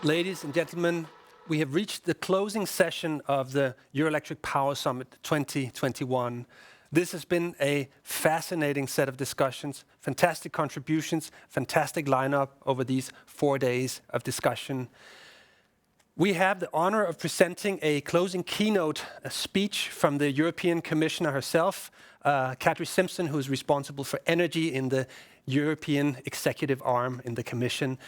Ladies and gentlemen, we have reached the closing session of the Eurelectric Power Summit 2021. This has been a fascinating set of discussions, fantastic contributions, fantastic lineup over these 4 days of discussion. We have the honor of presenting a closing keynote speech from the European Commissioner herself, Kadri Simpson, who is responsible for energy in the European executive arm in the Commission.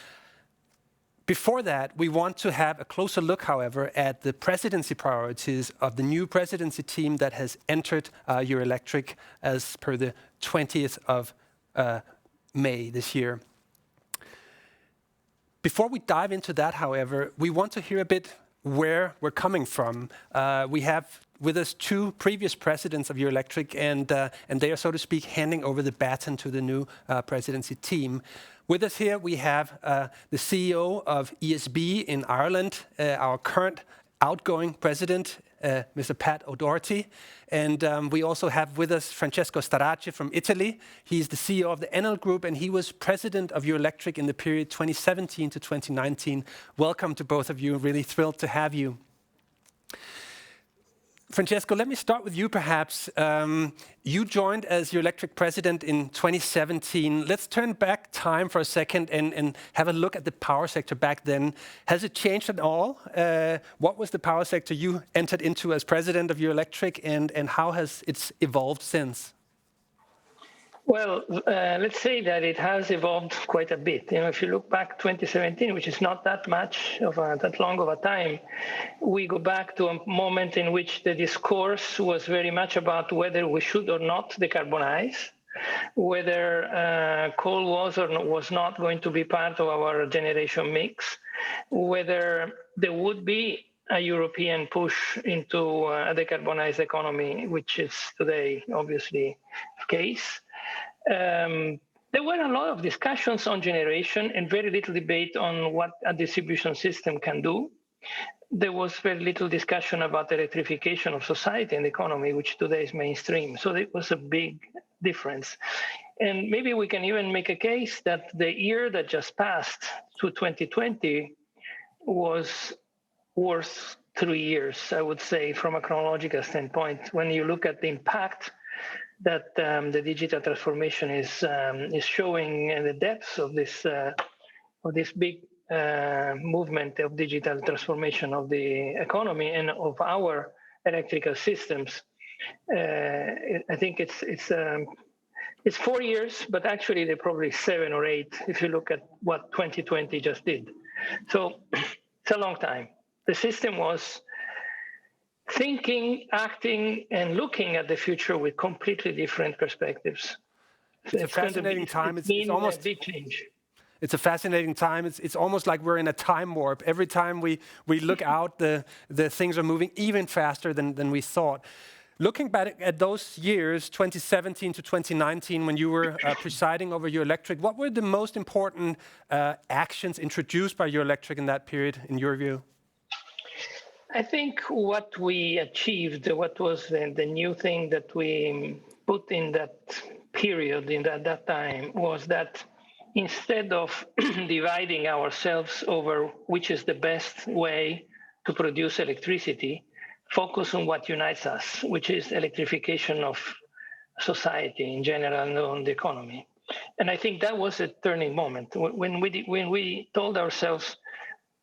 Before that, we want to have a closer look, however, at the presidency priorities of the new presidency team that has entered Eurelectric as per the 20th of May this year. Before we dive into that, however, we want to hear a bit where we're coming from. We have with us two previous presidents of Eurelectric, and they are, so to speak, handing over the baton to the new presidency team. With us here, we have the CEO of ESB in Ireland, our current outgoing president, Mr. Pat O'Doherty. And we also have with us Francesco Starace from Italy. He's the CEO of the Enel Group, and he was president of Eurelectric in the period 2017 to 2019. Welcome to both of you. Really thrilled to have you. Francesco, let me start with you perhaps. You joined as Eurelectric president in 2017. Let's turn back time for a second and have a look at the power sector back then. Has it changed at all? What was the power sector you entered into as president of Eurelectric, and how has it evolved since? Well, let's say that it has evolved quite a bit. You know, if you look back 2017, which is not that much of that long of a time, we go back to a moment in which the discourse was very much about whether we should or not decarbonize, whether coal was or was not going to be part of our generation mix, whether there would be a European push into a decarbonized economy, which is today obviously the case. There were a lot of discussions on generation and very little debate on what a distribution system can do. There was very little discussion about the electrification of society and economy, which today is mainstream. So it was a big difference. And maybe we can even make a case that the year that just passed to 2020 was worth 3 years, I would say, from a chronological standpoint, when you look at the impact that the digital transformation is showing, and the depths of this big movement of digital transformation of the economy and of our electrical systems. I think it's 4 years, but actually they're probably 7 or 8 if you look at what 2020 just did. So it's a long time. The system was thinking, acting, and looking at the future with completely different perspectives. It's a fascinating time. It's almost a big change. It's a fascinating time. It's almost like we're in a time warp. Every time we look out, the things are moving even faster than we thought. Looking back at those years, 2017 to 2019, when you were presiding over Eurelectric, what were the most important actions introduced by Eurelectric in that period, in your view? I think what we achieved, what was the new thing that we put in that period, in that time, was that instead of dividing ourselves over which is the best way to produce electricity, focus on what unites us, which is electrification of society in general and on the economy. And I think that was a turning moment when we told ourselves,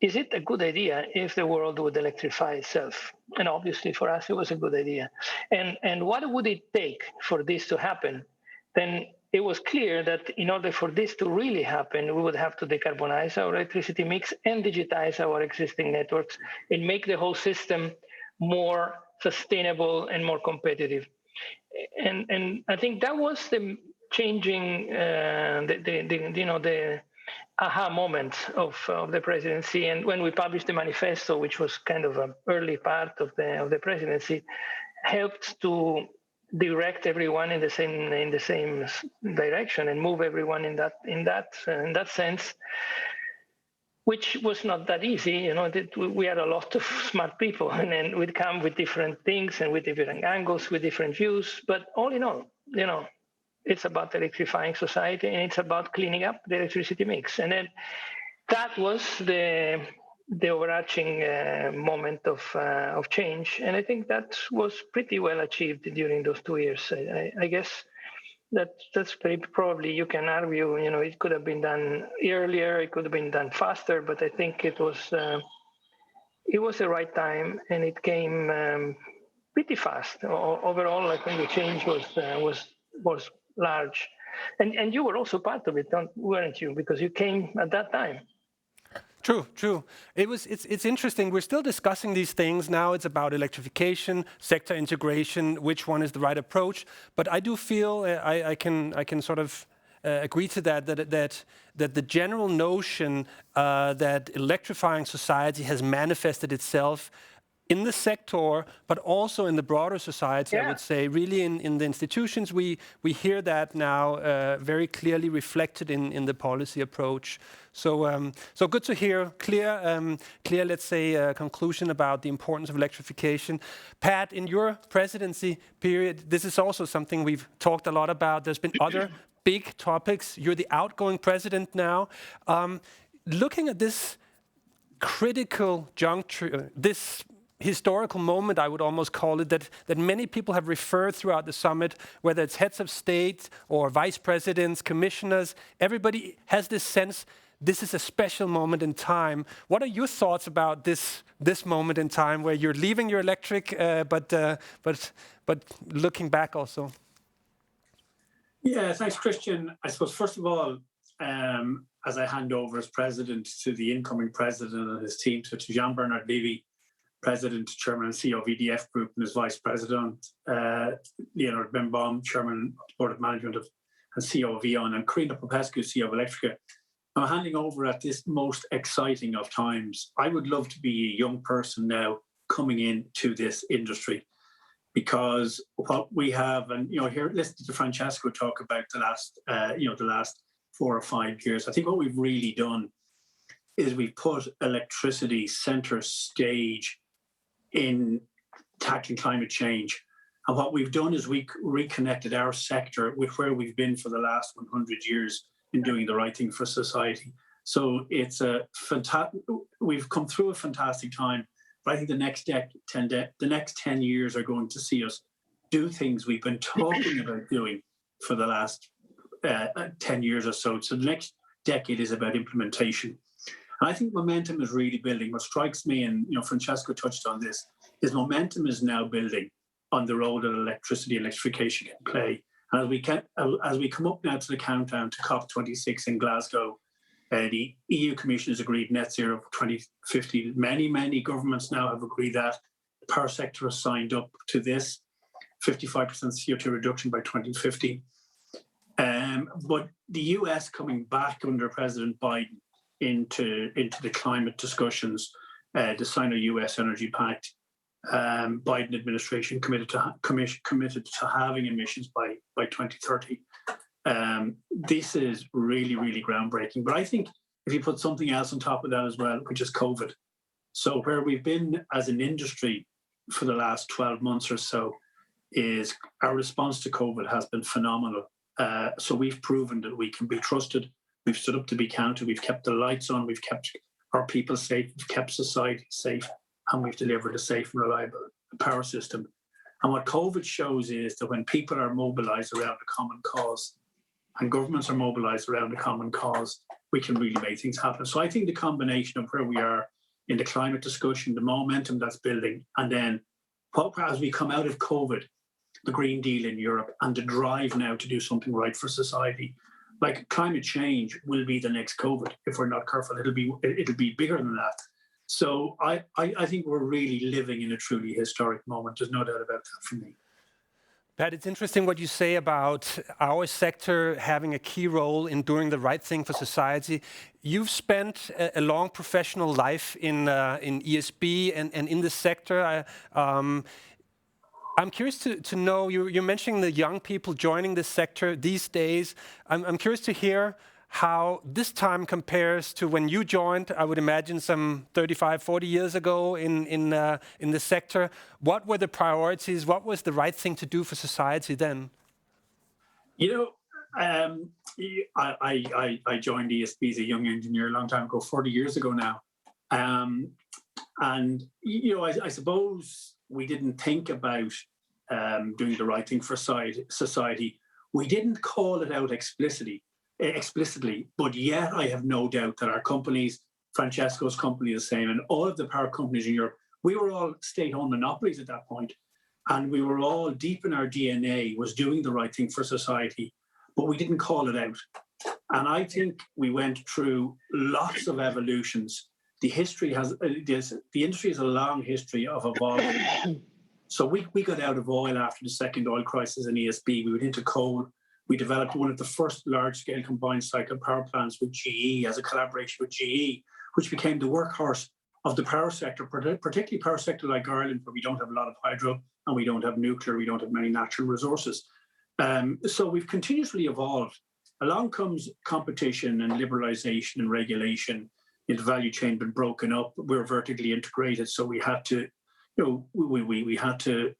is it a good idea if the world would electrify itself? And obviously for us, it was a good idea. And what would it take for this to happen? Then it was clear that in order for this to really happen, we would have to decarbonize our electricity mix and digitize our existing networks and make the whole system more sustainable and more competitive. And I think that was the changing, the aha moment of the presidency. And when we published the manifesto, which was kind of an early part of the presidency, helped to direct everyone in the same direction and move everyone in that sense, which was not that easy. You know, we had a lot of smart people, and then we'd come with different things and with different angles, with different views. But all in all, you know, it's about electrifying society, and it's about cleaning up the electricity mix. And then that was the the overarching moment of change. And I think that was pretty well achieved during those 2 years. I guess that's probably, you can argue, it could have been done earlier, it could have been done faster, but I think it was the right time, and it came pretty fast. Overall, I think the change was large, and you were also part of it, weren't you? Because you came at that time. True. It's interesting. We're still discussing these things now. It's about electrification, sector integration, which one is the right approach. But I do feel I can sort of agree to that the general notion that electrifying society has manifested itself in the sector, but also in the broader society, I would say, really in the institutions, we hear that now very clearly reflected in the policy approach. So good to hear clear, let's say, conclusion about the importance of electrification. Pat, in your presidency period, this is also something we've talked a lot about. There's been other big topics. You're the outgoing president now. Looking at this critical juncture, this historical moment, I would almost call it, that many people have referred throughout the summit, whether it's heads of state or vice presidents, commissioners, everybody has this sense this is a special moment in time. What are your thoughts about this moment in time where you're leaving Eurelectric, but looking back also? Yeah, thanks, Christian. I suppose, first of all, as I hand over as president to the incoming president and his team, so to Jean-Bernard Lévy, President, Chairman and CEO of EDF Group, and his Vice President, Leonard Birnbaum, Chairman of the Board of Management and CEO of E.ON, and Karina Popescu, CEO of Electrica. I'm handing over at this most exciting of times. I would love to be a young person now coming into this industry, because what we have, and here, listen to Francesco talk about the last 4 or 5 years. I think what we've really done is we've put electricity center stage in tackling climate change. And what we've done is we reconnected our sector with where we've been for the last 100 years in doing the right thing for society. So it's we've come through a fantastic time, but I think the next 10 years are going to see us do things we've been talking about doing for the last 10 years or so. So the next decade is about implementation. And I think momentum is really building. What strikes me, and Francesco touched on this, is momentum is now building on the role that electrification can play. And as we come up now to the countdown to COP26 in Glasgow, the EU Commission has agreed net zero for 2050. Many governments now have agreed that. The power sector has signed up to this, 55% CO2 reduction by 2050. But the US coming back under President Biden into the climate discussions, the Sino-US Energy Pact, Biden administration committed to having emissions by 2030. This is really groundbreaking. But I think if you put something else on top of that as well, which is COVID. So where we've been as an industry for the last 12 months or so, is our response to COVID has been phenomenal. So we've proven that we can be trusted. We've stood up to be counted. We've kept the lights on. We've kept our people safe. We've kept society safe. And we've delivered a safe and reliable power system. And what COVID shows is that when people are mobilized around a common cause, and governments are mobilized around a common cause, we can really make things happen. So I think the combination of where we are in the climate discussion, the momentum that's building, and then as we come out of COVID, the Green Deal in Europe, and the drive now to do something right for society. Like, climate change will be the next COVID if we're not careful. It'll be bigger than that. So I think we're really living in a truly historic moment. There's no doubt about that for me. Pat, it's interesting what you say about our sector having a key role in doing the right thing for society. You've spent a long professional life in ESB and in this sector. I'm curious to know, you're mentioning the young people joining this sector these days. I'm curious to hear how this time compares to when you joined, I would imagine some 35, 40 years ago in the sector. What were the priorities? What was the right thing to do for society then? I joined ESB as a young engineer a long time ago, 40 years ago now. And I suppose we didn't think about doing the right thing for society. We didn't call it out explicitly, but yet I have no doubt that our companies, Francesco's company the same, and all of the power companies in Europe, we were all state-owned monopolies at that point, and we were all deep in our DNA was doing the right thing for society, but we didn't call it out. And I think we went through lots of evolutions. The industry has a long history of evolving. So we got out of oil after the second oil crisis in ESB. We went into coal. We developed one of the first large-scale combined cycle power plants with GE as a collaboration with GE, which became the workhorse of the power sector, particularly power sector like Ireland, where we don't have a lot of hydro and we don't have nuclear, we don't have many natural resources. So we've continuously evolved. Along comes competition and liberalization and regulation. The value chain been broken up. We're vertically integrated, so we had to, we had to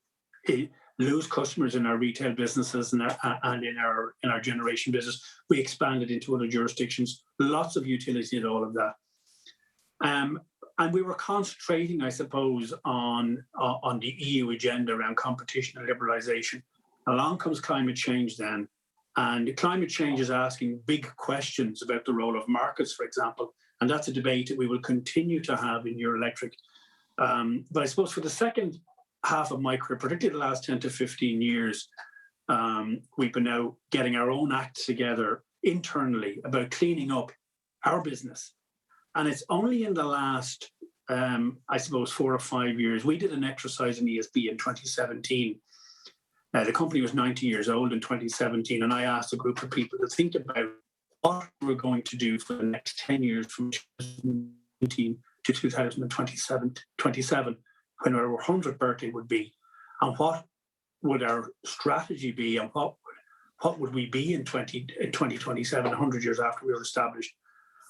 lose customers in our retail businesses and in our generation business. We expanded into other jurisdictions. Lots of utility did all of that, and we were concentrating, I suppose, on the EU agenda around competition and liberalization. Along comes climate change then, and climate change is asking big questions about the role of markets, for example, and that's a debate that we will continue to have in Eurelectric. But I suppose for the second half of my career, particularly the last 10 to 15 years, we've been now getting our own act together internally about cleaning up our business. And it's only in the last, I suppose, 4 or 5 years, we did an exercise in ESB in 2017. The company was 90 years old in 2017, and I asked a group of people to think about what we're going to do for the next 10 years from 2019 to 2027, when our 100th birthday would be, and what would our strategy be, and what would we be in 2027, 100 years after we were established.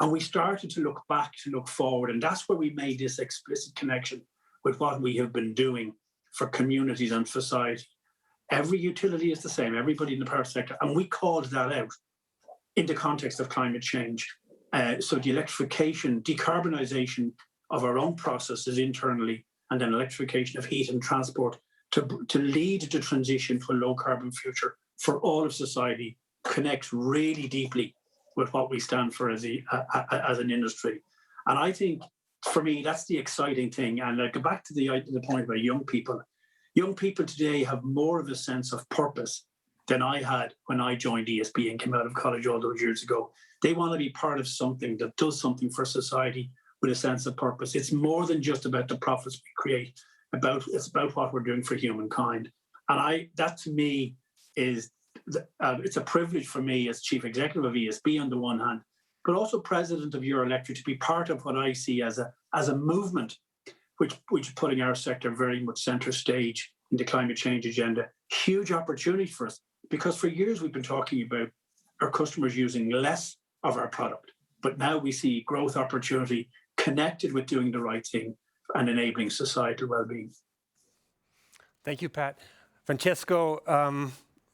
And we started to look back, to look forward, and that's where we made this explicit connection with what we have been doing for communities and society. Every utility is the same, everybody in the power sector, and we called that out in the context of climate change. So the electrification, decarbonisation of our own processes internally, and then electrification of heat and transport to lead the transition to a low carbon future for all of society connects really deeply with what we stand for as an industry. And I think, for me, that's the exciting thing. And I go back to the point about young people. Young people today have more of a sense of purpose than I had when I joined ESB and came out of college all those years ago. They want to be part of something that does something for society with a sense of purpose. It's more than just about the profits we create. It's about what we're doing for humankind. And that to me is, it's a privilege for me as Chief Executive of ESB on the one hand, but also President of Eurelectric, to be part of what I see as a movement which is putting our sector very much centre stage in the climate change agenda. Huge opportunity for us, because for years we've been talking about our customers using less of our product, but now we see growth opportunity connected with doing the right thing and enabling societal well-being. Thank you, Pat. Francesco,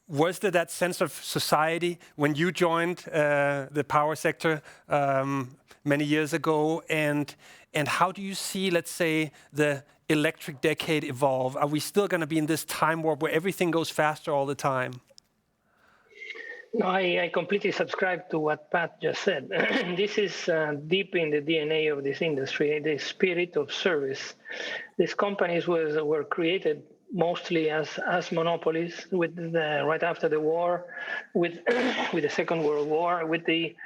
was there that sense of society when you joined the power sector many years ago? And how do you see, let's say, the electric decade evolve? Are we still going to be in this time warp where everything goes faster all the time? No, I completely subscribe to what Pat just said. This is deep in the DNA of this industry, the spirit of service. These companies were created mostly as monopolies right after the war, with the Second World War, with the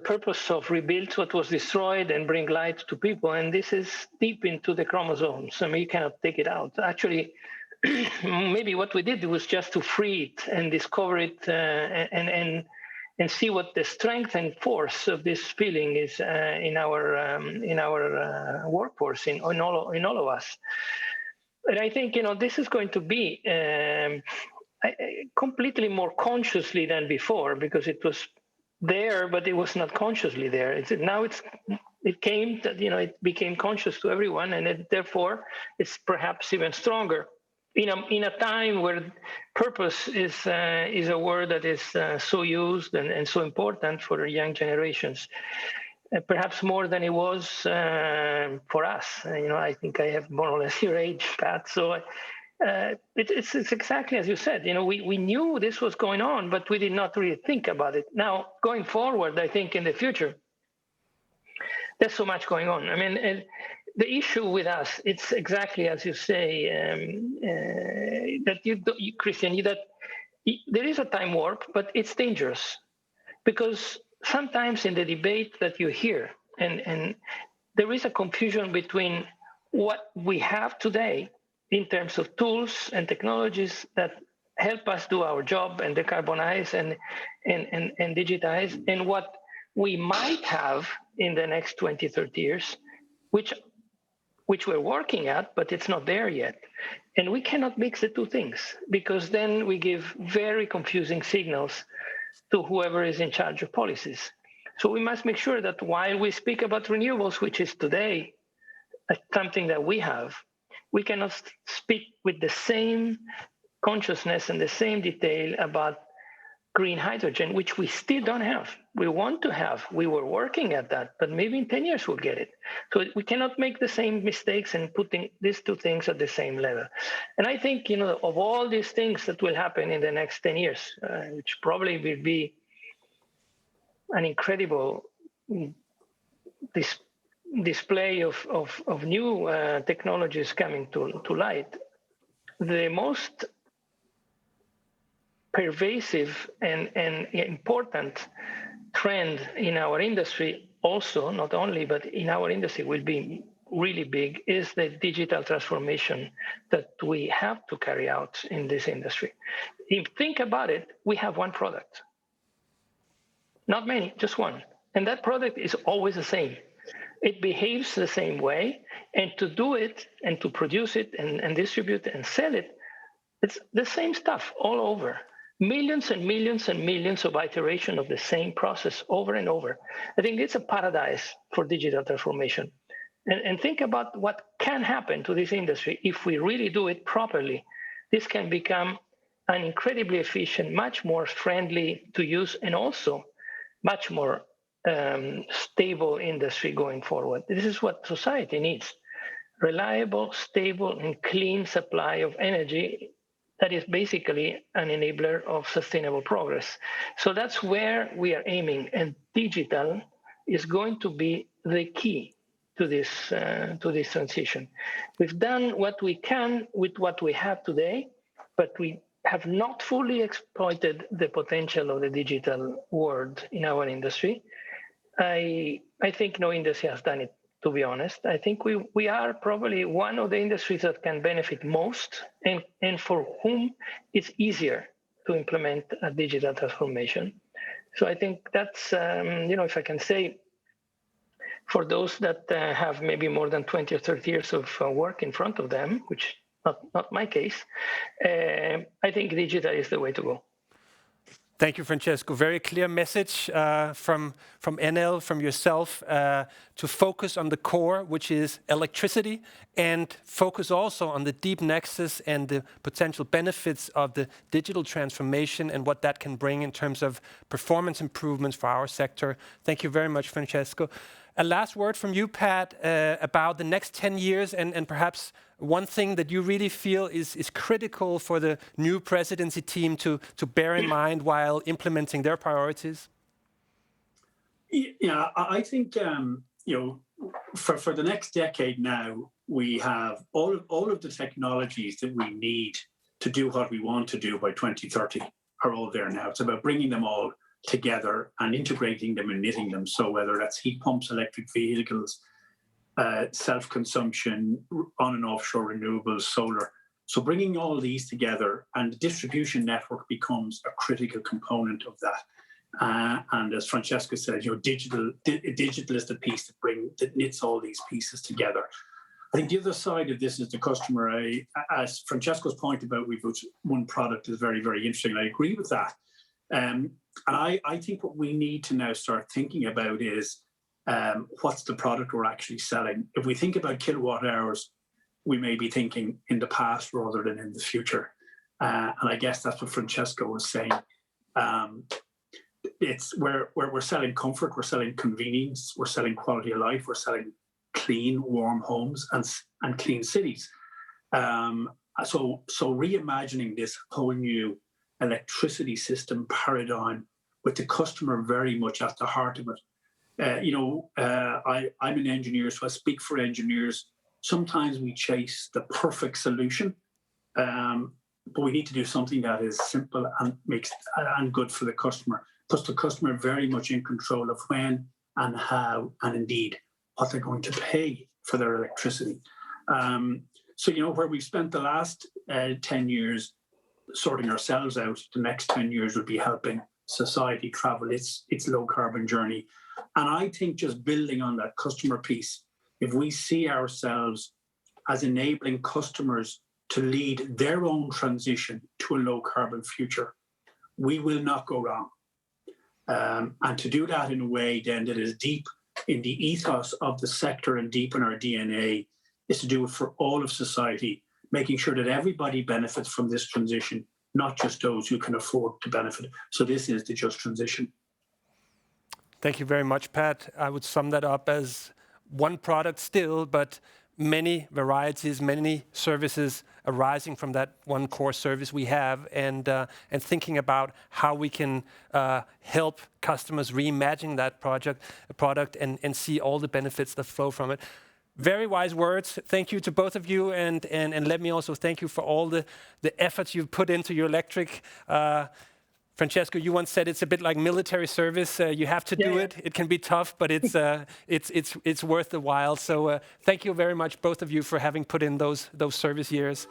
purpose of rebuild what was destroyed and bring light to people. And this is deep into the chromosomes. I mean, you cannot take it out. Actually, maybe what we did was just to free it and discover it and see what the strength and force of this feeling is in our workforce, in all of us. And I think this is going to be completely more consciously than before, because it was there, but it was not consciously there. It became conscious to everyone, and therefore it's perhaps even stronger. In a time where purpose is a word that is so used and so important for young generations. perhaps more than it was for us. I think I have more or less your age, Pat. So it's exactly as you said. We knew this was going on, but we did not really think about it. Now, going forward, I think in the future, there's so much going on. I mean, the issue with us, it's exactly as you say, that Christian, that there is a time warp, but it's dangerous because sometimes in the debate that you hear, and there is a confusion between what we have today in terms of tools and technologies that help us do our job and decarbonize and digitize, and what we might have in the next 20, 30 years, which we're working at, but it's not there yet. And we cannot mix the two things because then we give very confusing signals to whoever is in charge of policies. So we must make sure that while we speak about renewables, which is today something that we have, we cannot speak with the same consciousness and the same detail about green hydrogen, which we still don't have. We want to have. We were working at that, but maybe in 10 years we'll get it. So we cannot make the same mistakes and putting these two things at the same level. And I think, of all these things that will happen in the next 10 years, which probably will be an incredible display of new technologies coming to light, the most pervasive and important trend in our industry also, not only, but in our industry will be really big, is the digital transformation that we have to carry out in this industry. If you think about it, we have one product. Not many, just one. And that product is always the same. It behaves the same way. And to do it and to produce it and distribute and sell it, it's the same stuff all over. Millions and millions and millions of iteration of the same process over and over. I think it's a paradise for digital transformation. And think about what can happen to this industry if we really do it properly. This can become an incredibly efficient, much more friendly to use, and also much more stable industry going forward. This is what society needs. Reliable, stable, and clean supply of energy that is basically an enabler of sustainable progress. So that's where we are aiming, and digital is going to be the key to this transition. We've done what we can with what we have today, but we have not fully exploited the potential of the digital world in our industry. I think no industry has done it, to be honest. I think we are probably one of the industries that can benefit most, and for whom it's easier to implement a digital transformation. So I think that's, if I can say, for those that have maybe more than 20 or 30 years of work in front of them, which not my case, I think digital is the way to go. Thank you, Francesco. Very clear message from Enel, from yourself, to focus on the core, which is electricity, and focus also on the deep nexus and the potential benefits of the digital transformation and what that can bring in terms of performance improvements for our sector. Thank you very much, Francesco. A last word from you, Pat, about the next 10 years and perhaps one thing that you really feel is critical for the new presidency team to bear in mind while implementing their priorities? Yeah, I think, for the next decade now, we have all of the technologies that we need to do what we want to do by 2030 are all there now. It's about bringing them all together and integrating them and knitting them. So whether that's heat pumps, electric vehicles, self-consumption, on and offshore renewables, solar. So bringing all these together, and the distribution network becomes a critical component of that. And as Francesco said, digital is the piece that knits all these pieces together. I think the other side of this is the customer. As Francesco's point about we've got one product is very, very interesting. I agree with that. And I think what we need to now start thinking about is what's the product we're actually selling. If we think about kilowatt hours, we may be thinking in the past rather than in the future. And I guess that's what Francesco was saying. it's where we're selling comfort, we're selling convenience, we're selling quality of life, we're selling clean, warm homes and clean cities. So reimagining this whole new electricity system paradigm with the customer very much at the heart of it. I'm an engineer, so I speak for engineers. Sometimes we chase the perfect solution, but we need to do something that is simple and good for the customer. Plus, the customer very much in control of when and how and indeed what they're going to pay for their electricity. So, where we've spent the last 10 years sorting ourselves out, the next 10 years would be helping society travel its low carbon journey. And I think just building on that customer piece, if we see ourselves as enabling customers to lead their own transition to a low carbon future, we will not go wrong. And to do that in a way then that is deep in the ethos of the sector and deep in our DNA is to do it for all of society, making sure that everybody benefits from this transition, not just those who can afford to benefit. So this is the just transition. Thank you very much, Pat. I would sum that up as one product still, but many varieties, many services arising from that one core service we have, and thinking about how we can help customers reimagine that product and see all the benefits that flow from it. Very wise words. Thank you to both of you, and let me also thank you for all the efforts you've put into Eurelectric. Francesco, you once said it's a bit like military service. You have to do it. It can be tough, but it's worth the while. So thank you very much, both of you, for having put in those service years.